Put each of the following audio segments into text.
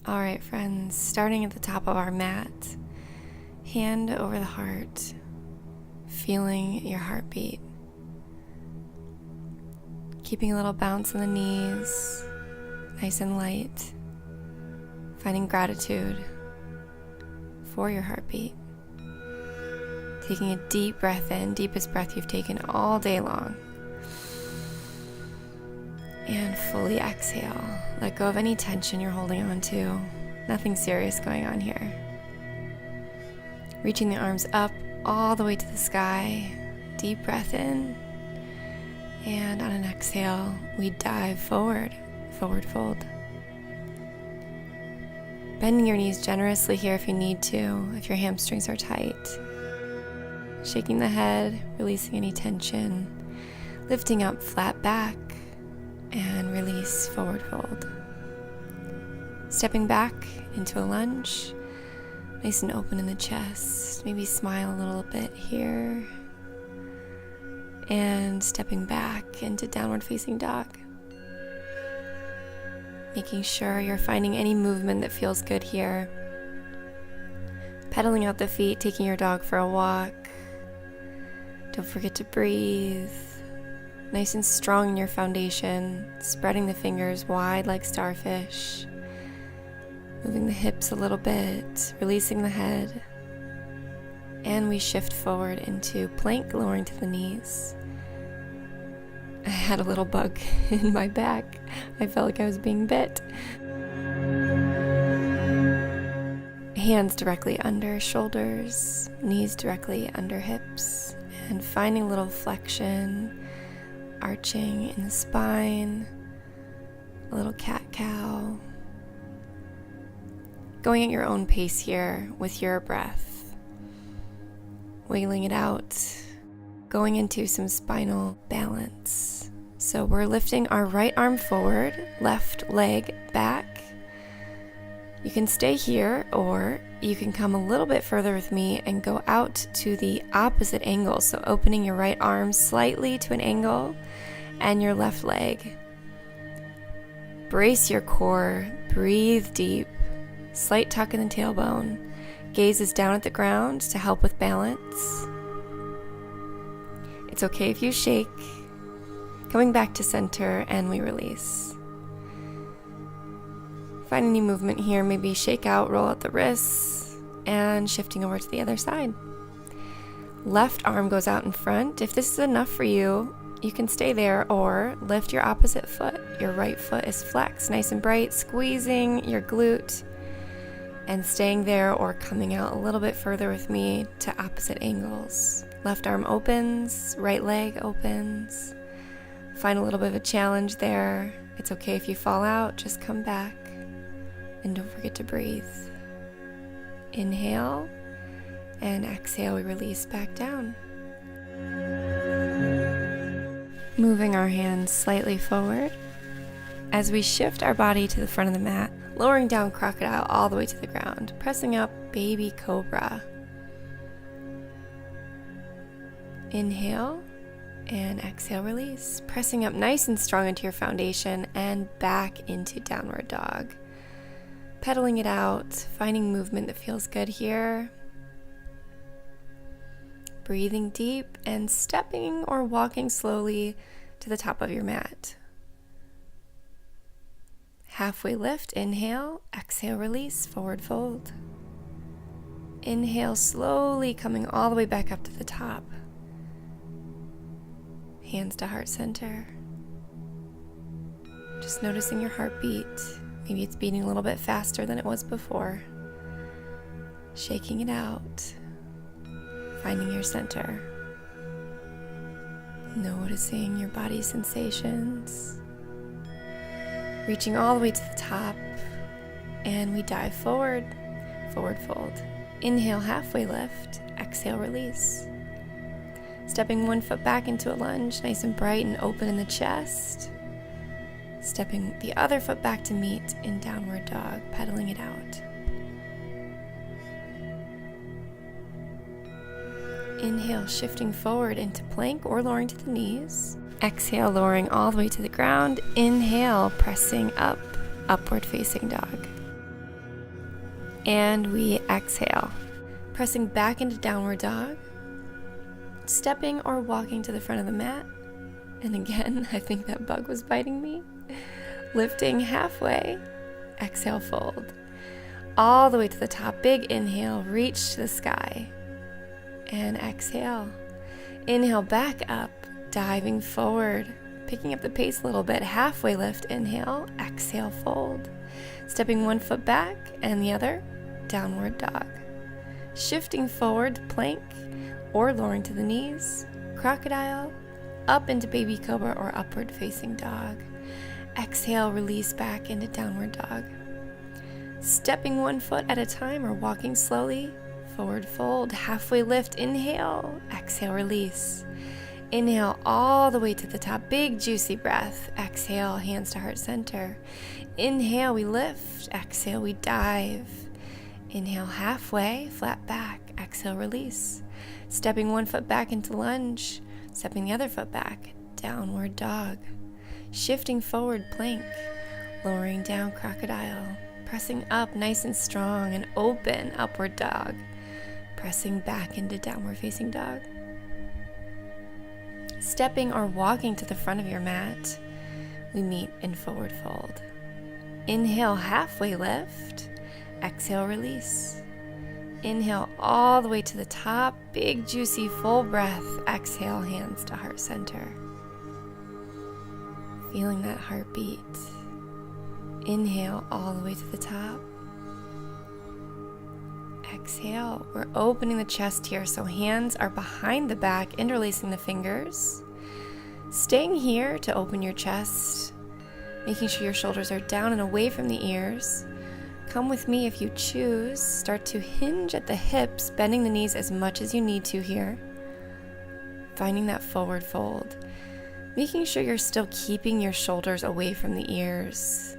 All right, friends, starting at the top of our mat, hand over the heart, feeling your heartbeat. Keeping a little bounce in the knees, nice and light. Finding gratitude for your heartbeat. Taking a deep breath in, deepest breath you've taken all day long. And fully exhale. Let go of any tension you're holding on to. Nothing serious going on here. Reaching the arms up all the way to the sky. Deep breath in. And on an exhale, we dive forward. Forward fold. Bending your knees generously here if you need to, if your hamstrings are tight. Shaking the head, releasing any tension. Lifting up, flat back. And release, forward fold. Stepping back into a lunge, nice and open in the chest. Maybe smile a little bit here. And stepping back into downward facing dog. Making sure you're finding any movement that feels good here. Pedaling out the feet, taking your dog for a walk. Don't forget to breathe. Nice and strong in your foundation, spreading the fingers wide like starfish, moving the hips a little bit, releasing the head, and we shift forward into plank, lowering to the knees. I had a little bug in my back. I felt like I was being bit. Hands directly under shoulders, knees directly under hips, and finding a little flexion, arching in the spine, a little cat-cow. Going at your own pace here with your breath. Wiggling it out, going into some spinal balance. So we're lifting our right arm forward, left leg back. You can stay here, or you can come a little bit further with me and go out to the opposite angle. So opening your right arm slightly to an angle and your left leg. Brace your core, breathe deep, slight tuck in the tailbone. Gaze is down at the ground to help with balance. It's okay if you shake. Coming back to center and we release. Find any movement here, maybe shake out, roll out the wrists, and shifting over to the other side. Left arm goes out in front. If this is enough for you, you can stay there or lift your opposite foot. Your right foot is flexed, nice and bright, squeezing your glute and staying there or coming out a little bit further with me to opposite angles. Left arm opens, right leg opens. Find a little bit of a challenge there. It's okay if you fall out, just come back. And don't forget to breathe. Inhale and exhale, we release back down. Moving our hands slightly forward as we shift our body to the front of the mat, lowering down crocodile all the way to the ground, pressing up baby cobra. Inhale and exhale, release. Pressing up nice and strong into your foundation and back into downward dog. Pedaling it out, finding movement that feels good here. Breathing deep and stepping or walking slowly to the top of your mat. Halfway lift, inhale, exhale, release, forward fold. Inhale, slowly coming all the way back up to the top. Hands to heart center. Just noticing your heartbeat. Maybe it's beating a little bit faster than it was before. Shaking it out. Finding your center. Noticing your body sensations. Reaching all the way to the top. And we dive forward. Forward fold. Inhale, halfway lift. Exhale, release. Stepping one foot back into a lunge, nice and bright and open in the chest. Stepping the other foot back to meet in downward dog, pedaling it out. Inhale, shifting forward into plank or lowering to the knees. Exhale, lowering all the way to the ground. Inhale, pressing up, upward facing dog. And we exhale, pressing back into downward dog, stepping or walking to the front of the mat. And again, I think that bug was biting me. Lifting halfway, exhale, fold. All the way to the top, big inhale, reach to the sky. And exhale. Inhale back up, diving forward, picking up the pace a little bit. Halfway lift, inhale, exhale, fold. Stepping one foot back and the other, downward dog. Shifting forward to plank or lowering to the knees, crocodile, up into baby cobra or upward facing dog. Exhale, release back into downward dog. Stepping one foot at a time or walking slowly, forward fold, halfway lift, inhale, exhale, release. Inhale all the way to the top, big juicy breath. Exhale, hands to heart center. Inhale, we lift. Exhale, we dive. Inhale halfway, flat back. Exhale, release. Stepping one foot back into lunge, stepping the other foot back, downward dog. Shifting forward, plank. Lowering down, crocodile. Pressing up nice and strong and open, upward dog. Pressing back into downward facing dog. Stepping or walking to the front of your mat, we meet in forward fold. Inhale, halfway lift. Exhale, release. Inhale all the way to the top, big juicy full breath. Exhale, hands to heart center. Feeling that heartbeat. Inhale all the way to the top. Exhale. We're opening the chest here, so hands are behind the back, interlacing the fingers. Staying here to open your chest, making sure your shoulders are down and away from the ears. Come with me if you choose. Start to hinge at the hips, bending the knees as much as you need to here. Finding that forward fold. Making sure you're still keeping your shoulders away from the ears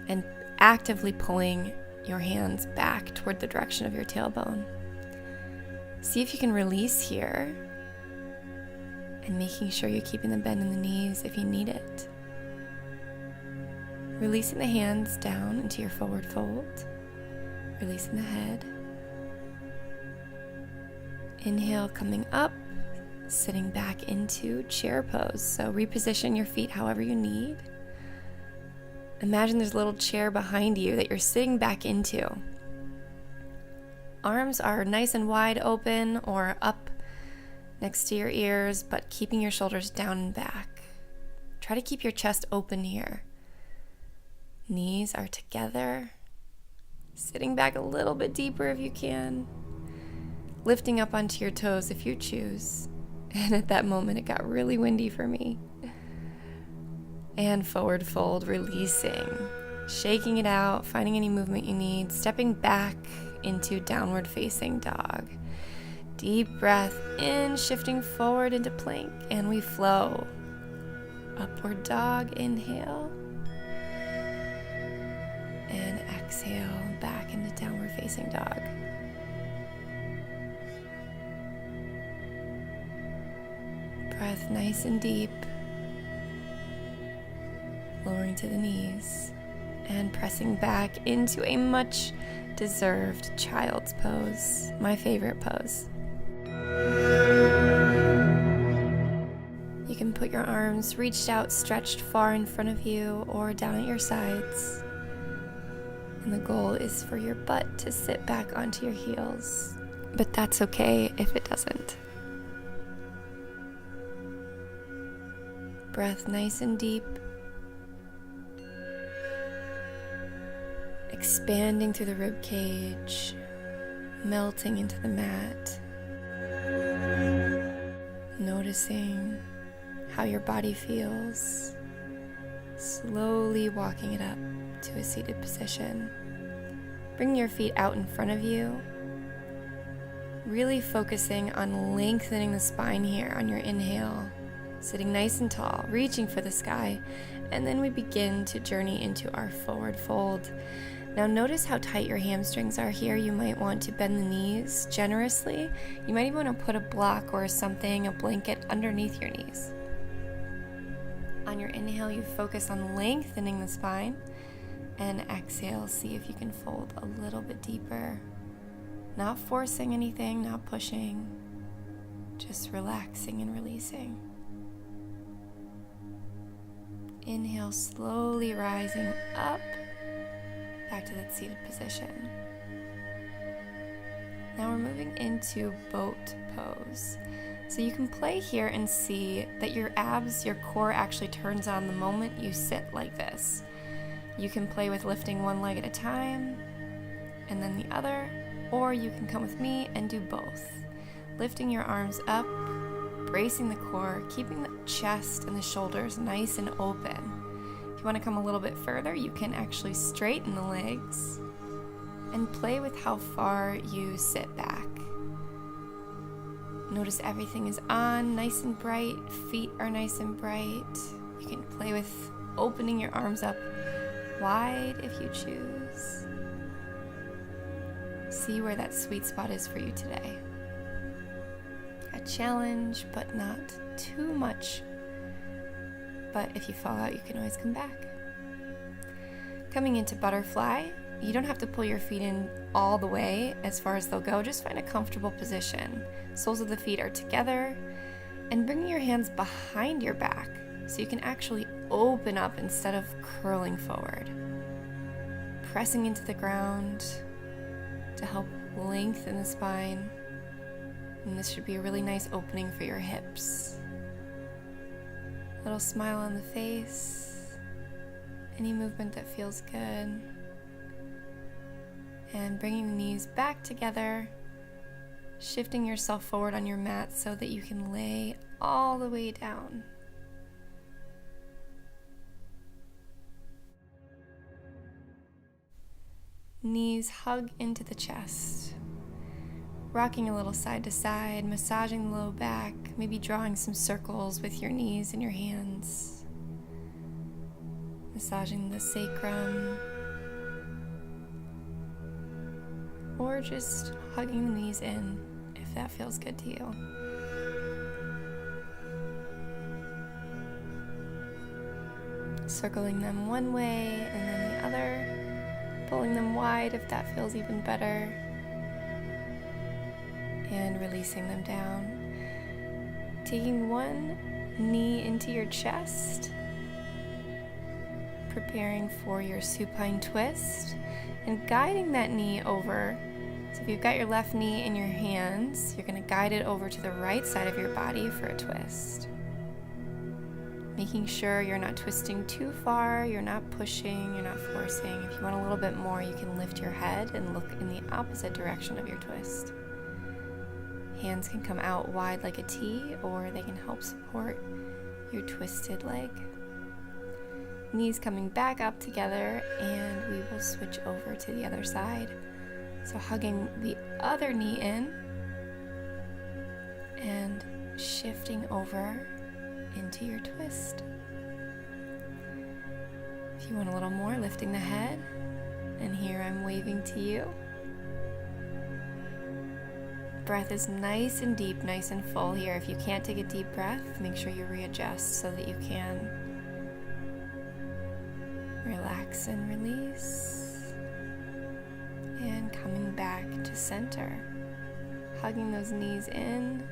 and actively pulling your hands back toward the direction of your tailbone. See if you can release here and making sure you're keeping the bend in the knees if you need it. Releasing the hands down into your forward fold. Releasing the head. Inhale, coming up, sitting back into chair pose. So reposition your feet however you need. Imagine there's a little chair behind you that you're sitting back into. Arms are nice and wide open or up next to your ears, but keeping your shoulders down and back. Try to keep your chest open here. Knees are together. Sitting back a little bit deeper if you can. Lifting up onto your toes if you choose. And at that moment, it got really windy for me. And forward fold, releasing. Shaking it out, finding any movement you need. Stepping back into downward facing dog. Deep breath in, shifting forward into plank. And we flow. Upward dog, inhale. And exhale, back into downward facing dog. Breath nice and deep. Lowering to the knees and pressing back into a much deserved child's pose, my favorite pose. You can put your arms reached out, stretched far in front of you or down at your sides. And the goal is for your butt to sit back onto your heels, but that's okay if it doesn't. Breath nice and deep. Expanding through the rib cage, melting into the mat. Noticing how your body feels. Slowly walking it up to a seated position. Bring your feet out in front of you. Really focusing on lengthening the spine here on your inhale. Sitting nice and tall, reaching for the sky. And then we begin to journey into our forward fold. Now notice how tight your hamstrings are here. You might want to bend the knees generously. You might even want to put a block or something, a blanket underneath your knees. On your inhale, you focus on lengthening the spine. And exhale, see if you can fold a little bit deeper. Not forcing anything, not pushing, just relaxing and releasing. Inhale, slowly rising up, back to that seated position. Now we're moving into boat pose. So you can play here and see that your abs, your core actually turns on the moment you sit like this. You can play with lifting one leg at a time and then the other, or you can come with me and do both. Lifting your arms up, bracing the core, keeping the chest and the shoulders nice and open. If you want to come a little bit further, you can actually straighten the legs and play with how far you sit back. Notice everything is on, nice and bright, feet are nice and bright. You can play with opening your arms up wide if you choose. See where that sweet spot is for you today. A challenge, but not too much. But if you fall out, you can always come back. Coming into butterfly, you don't have to pull your feet in all the way as far as they'll go. Just find a comfortable position. Soles of the feet are together, and bringing your hands behind your back so you can actually open up instead of curling forward. Pressing into the ground to help lengthen the spine. And this should be a really nice opening for your hips. Little smile on the face. Any movement that feels good. And bringing the knees back together, shifting yourself forward on your mat so that you can lay all the way down. Knees hug into the chest. Rocking a little side to side, massaging the low back, maybe drawing some circles with your knees and your hands. Massaging the sacrum. Or just hugging the knees in if that feels good to you. Circling them one way and then the other. Pulling them wide if that feels even better. And releasing them down. Taking one knee into your chest. Preparing for your supine twist. And guiding that knee over. So if you've got your left knee in your hands, you're going to guide it over to the right side of your body for a twist. Making sure you're not twisting too far, you're not pushing, you're not forcing. If you want a little bit more, you can lift your head and look in the opposite direction of your twist. Hands can come out wide like a T, or they can help support your twisted leg. Knees coming back up together, and we will switch over to the other side. So hugging the other knee in and shifting over into your twist. If you want a little more, lifting the head, and here I'm waving to you. Breath is nice and deep, nice and full here. If you can't take a deep breath, make sure you readjust so that you can relax and release. And coming back to center. Hugging those knees in.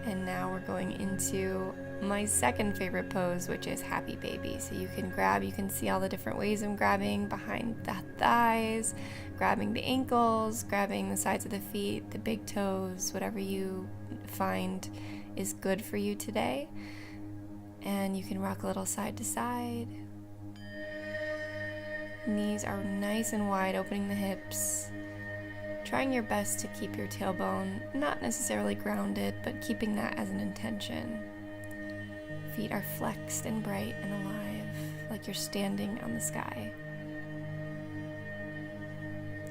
And now we're going into my second favorite pose, which is happy baby. So you can grab, you can see all the different ways I'm grabbing behind the thighs, grabbing the ankles, grabbing the sides of the feet, the big toes, whatever you find is good for you today. And you can rock a little side to side. Knees are nice and wide, opening the hips. Trying your best to keep your tailbone not necessarily grounded, but keeping that as an intention. Feet are flexed and bright and alive, like you're standing on the sky.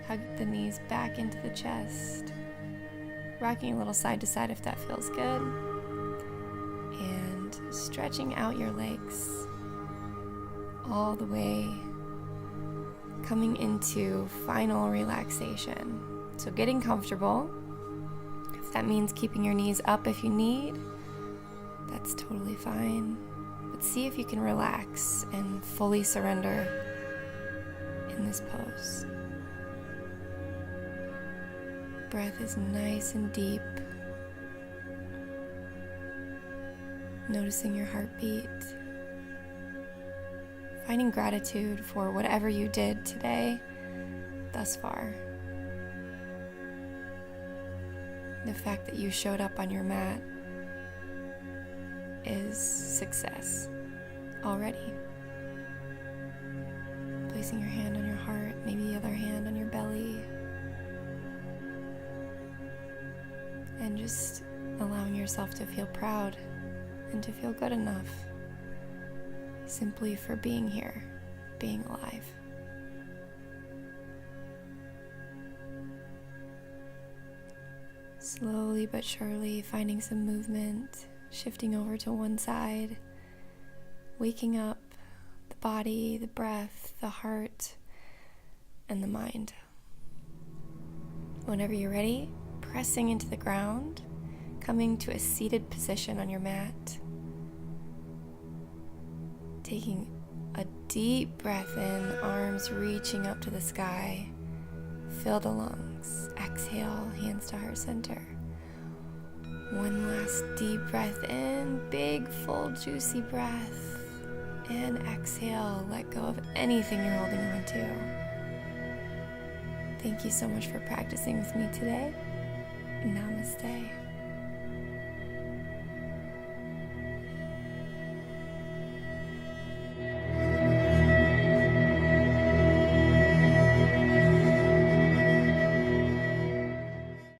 Hug the knees back into the chest. Rocking a little side to side if that feels good. And stretching out your legs all the way, coming into final relaxation. So getting comfortable. If that means keeping your knees up if you need, that's totally fine. But see if you can relax and fully surrender in this pose. Breath is nice and deep. Noticing your heartbeat. Finding gratitude for whatever you did today thus far. The fact that you showed up on your mat is success already. Placing your hand on your heart, maybe the other hand on your belly, and just allowing yourself to feel proud and to feel good enough simply for being here, being alive. Slowly but surely finding some movement, shifting over to one side, waking up the body, the breath, the heart, and the mind. Whenever you're ready, pressing into the ground, coming to a seated position on your mat. Taking a deep breath in, arms reaching up to the sky. Fill the lungs. Exhale, hands to heart center. One last deep breath in, big, full, juicy breath. And exhale, let go of anything you're holding on to. Thank you so much for practicing with me today. Namaste.